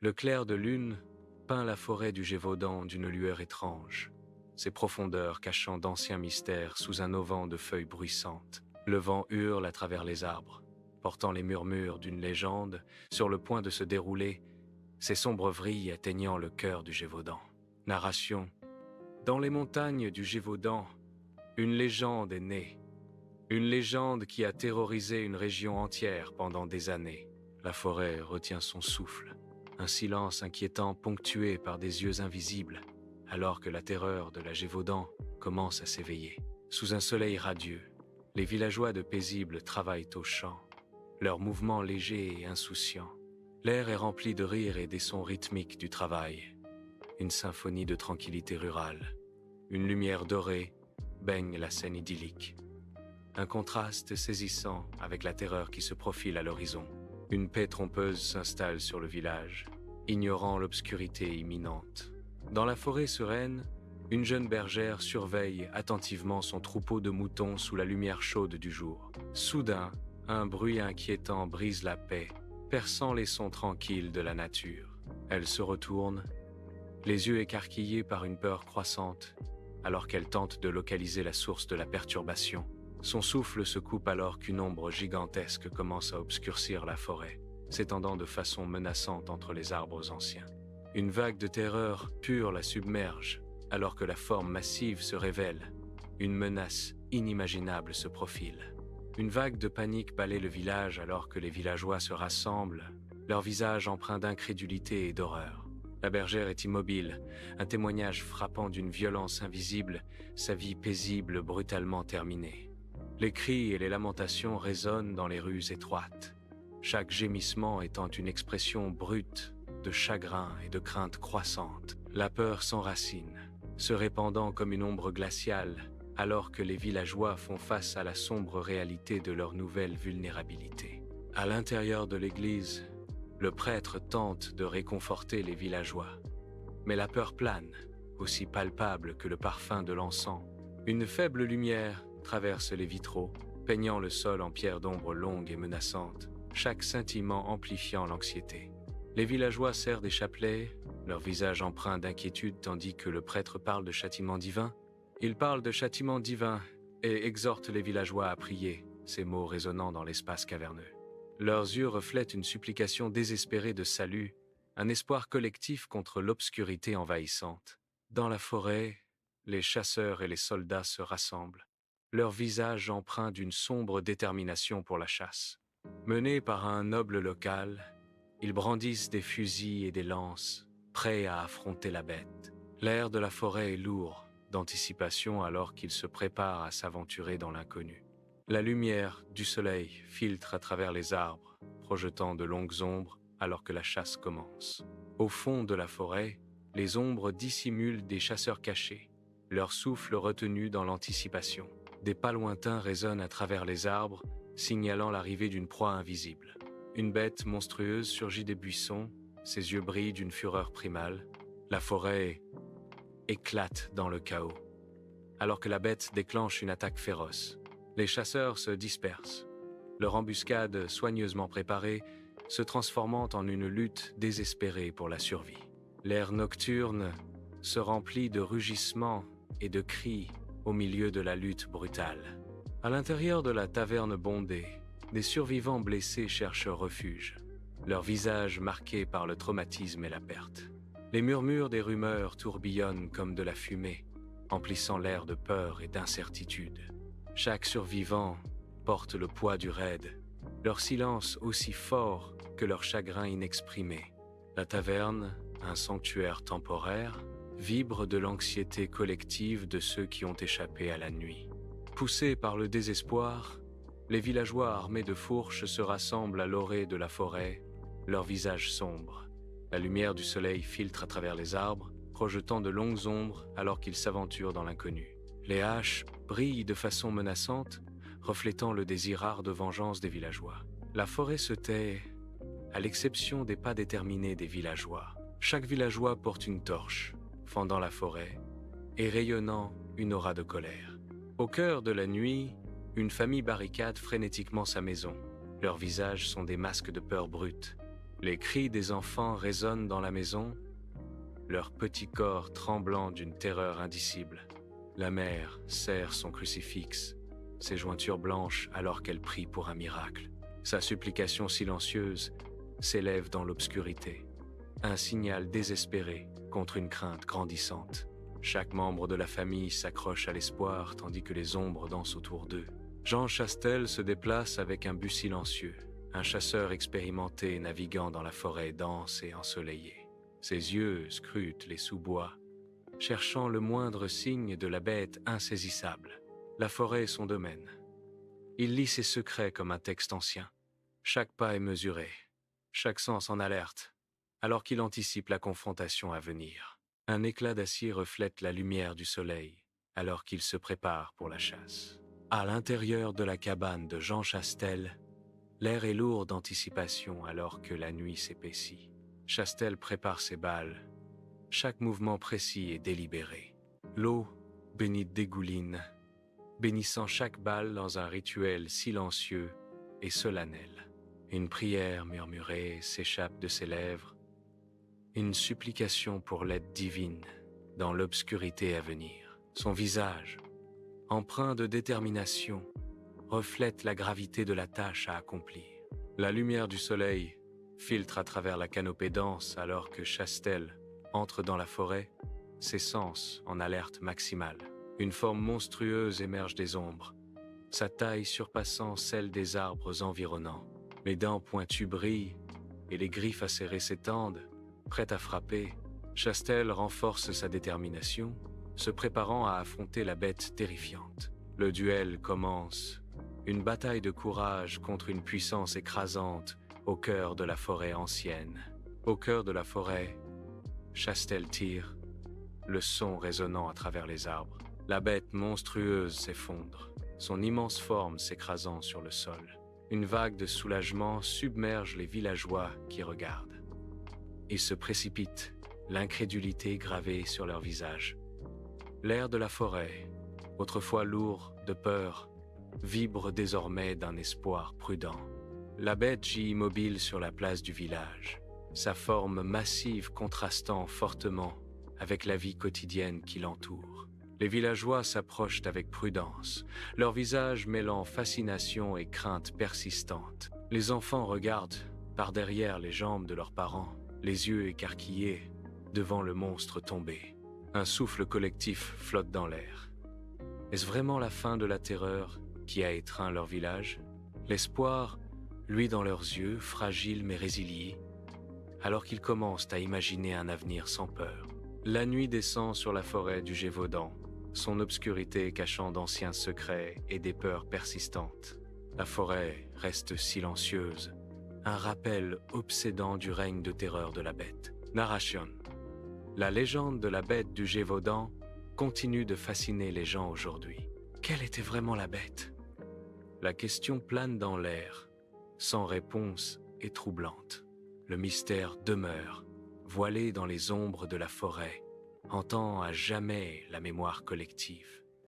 Le clair de lune peint la forêt du Gévaudan d'une lueur étrange, ses profondeurs cachant d'anciens mystères sous un auvent de feuilles bruissantes. Le vent hurle à travers les arbres, portant les murmures d'une légende sur le point de se dérouler, ses sombres vrilles atteignant le cœur du Gévaudan. Narration. Dans les montagnes du Gévaudan, une légende est née. Une légende qui a terrorisé une région entière pendant des années. La forêt retient son souffle, un silence inquiétant ponctué par des yeux invisibles, alors que la terreur de la Gévaudan commence à s'éveiller. Sous un soleil radieux, les villageois de paisibles travaillent aux champs, leurs mouvements légers et insouciants. L'air est rempli de rires et des sons rythmiques du travail. Une symphonie de tranquillité rurale. Une lumière dorée baigne la scène idyllique. Un contraste saisissant avec la terreur qui se profile à l'horizon. Une paix trompeuse s'installe sur le village, ignorant l'obscurité imminente. Dans la forêt sereine, une jeune bergère surveille attentivement son troupeau de moutons sous la lumière chaude du jour. Soudain, un bruit inquiétant brise la paix, perçant les sons tranquilles de la nature. Elle se retourne, les yeux écarquillés par une peur croissante, alors qu'elle tente de localiser la source de la perturbation. Son souffle se coupe alors qu'une ombre gigantesque commence à obscurcir la forêt, s'étendant de façon menaçante entre les arbres anciens. Une vague de terreur pure la submerge, alors que la forme massive se révèle. Une menace inimaginable se profile. Une vague de panique balaie le village alors que les villageois se rassemblent, leurs visages empreints d'incrédulité et d'horreur. La bergère est immobile, un témoignage frappant d'une violence invisible, sa vie paisible brutalement terminée. Les cris et les lamentations résonnent dans les rues étroites, chaque gémissement étant une expression brute de chagrin et de crainte croissante. La peur s'enracine, se répandant comme une ombre glaciale, alors que les villageois font face à la sombre réalité de leur nouvelle vulnérabilité. À l'intérieur de l'église, le prêtre tente de réconforter les villageois. Mais la peur plane, aussi palpable que le parfum de l'encens. Une faible lumière traverse les vitraux, peignant le sol en pierres d'ombre longues et menaçantes, chaque scintillement amplifiant l'anxiété. Les villageois serrent des chapelets, leur visage empreint d'inquiétude tandis que le prêtre parle de châtiment divin. Il parle de châtiment divin et exhorte les villageois à prier, ces mots résonnant dans l'espace caverneux. Leurs yeux reflètent une supplication désespérée de salut, un espoir collectif contre l'obscurité envahissante. Dans la forêt, les chasseurs et les soldats se rassemblent, leurs visages empreints d'une sombre détermination pour la chasse. Menés par un noble local, ils brandissent des fusils et des lances, prêts à affronter la bête. L'air de la forêt est lourd d'anticipation alors qu'ils se préparent à s'aventurer dans l'inconnu. La lumière du soleil filtre à travers les arbres, projetant de longues ombres alors que la chasse commence. Au fond de la forêt, les ombres dissimulent des chasseurs cachés, leur souffle retenu dans l'anticipation. Des pas lointains résonnent à travers les arbres, signalant l'arrivée d'une proie invisible. Une bête monstrueuse surgit des buissons, ses yeux brillent d'une fureur primale. La forêt éclate dans le chaos, alors que la bête déclenche une attaque féroce. Les chasseurs se dispersent, leur embuscade soigneusement préparée se transformant en une lutte désespérée pour la survie. L'air nocturne se remplit de rugissements et de cris au milieu de la lutte brutale. À l'intérieur de la taverne bondée, des survivants blessés cherchent refuge, leurs visages marqués par le traumatisme et la perte. Les murmures des rumeurs tourbillonnent comme de la fumée, emplissant l'air de peur et d'incertitude. Chaque survivant porte le poids du raid, leur silence aussi fort que leur chagrin inexprimé. La taverne, un sanctuaire temporaire, vibre de l'anxiété collective de ceux qui ont échappé à la nuit. Poussés par le désespoir, les villageois armés de fourches se rassemblent à l'orée de la forêt, leurs visages sombres. La lumière du soleil filtre à travers les arbres, projetant de longues ombres alors qu'ils s'aventurent dans l'inconnu. Les haches brillent de façon menaçante, reflétant le désir ard de vengeance des villageois. La forêt se tait, à l'exception des pas déterminés des villageois. Chaque villageois porte une torche, fendant la forêt, et rayonnant une aura de colère. Au cœur de la nuit, une famille barricade frénétiquement sa maison. Leurs visages sont des masques de peur brute, Les cris des enfants résonnent dans la maison, leur petit corps tremblant d'une terreur indicible. La mère serre son crucifix, ses jointures blanches alors qu'elle prie pour un miracle. Sa supplication silencieuse s'élève dans l'obscurité, un signal désespéré contre une crainte grandissante. Chaque membre de la famille s'accroche à l'espoir tandis que les ombres dansent autour d'eux. Jean Chastel se déplace avec un but silencieux, un chasseur expérimenté naviguant dans la forêt dense et ensoleillée. Ses yeux scrutent les sous-bois, cherchant le moindre signe de la bête insaisissable. La forêt est son domaine. Il lit ses secrets comme un texte ancien. Chaque pas est mesuré, chaque sens en alerte, alors qu'il anticipe la confrontation à venir. Un éclat d'acier reflète la lumière du soleil, alors qu'il se prépare pour la chasse. À l'intérieur de la cabane de Jean Chastel, l'air est lourd d'anticipation alors que la nuit s'épaissit. Chastel prépare ses balles, chaque mouvement précis et délibéré. L'eau bénite dégouline, bénissant chaque balle dans un rituel silencieux et solennel. Une prière murmurée s'échappe de ses lèvres, une supplication pour l'aide divine dans l'obscurité à venir. Son visage, empreint de détermination, reflète la gravité de la tâche à accomplir. La lumière du soleil filtre à travers la canopée dense alors que Chastel entre dans la forêt, ses sens en alerte maximale. Une forme monstrueuse émerge des ombres, sa taille surpassant celle des arbres environnants. Les dents pointues brillent et les griffes acérées s'étendent, prêtes à frapper. Chastel renforce sa détermination, se préparant à affronter la bête terrifiante. Le duel commence, une bataille de courage contre une puissance écrasante au cœur de la forêt ancienne. Au cœur de la forêt, Chastel tire, le son résonnant à travers les arbres. La bête monstrueuse s'effondre, son immense forme s'écrasant sur le sol. Une vague de soulagement submerge les villageois qui regardent. Ils se précipitent, l'incrédulité gravée sur leurs visages. L'air de la forêt, autrefois lourd de peur, vibre désormais d'un espoir prudent. La bête gît immobile sur la place du village, sa forme massive contrastant fortement avec la vie quotidienne qui l'entoure. Les villageois s'approchent avec prudence, leur visage mêlant fascination et crainte persistante. Les enfants regardent par derrière les jambes de leurs parents, les yeux écarquillés devant le monstre tombé. Un souffle collectif flotte dans l'air. Est-ce vraiment la fin de la terreur qui a étreint leur village? L'espoir luit dans leurs yeux, fragiles mais résiliés, alors qu'ils commencent à imaginer un avenir sans peur. La nuit descend sur la forêt du Gévaudan, son obscurité cachant d'anciens secrets et des peurs persistantes. La forêt reste silencieuse, un rappel obsédant du règne de terreur de la bête. Narration. La légende de la bête du Gévaudan continue de fasciner les gens aujourd'hui. Quelle était vraiment la bête? La question plane dans l'air, sans réponse et troublante. Le mystère demeure, voilé dans les ombres de la forêt, hantant à jamais la mémoire collective.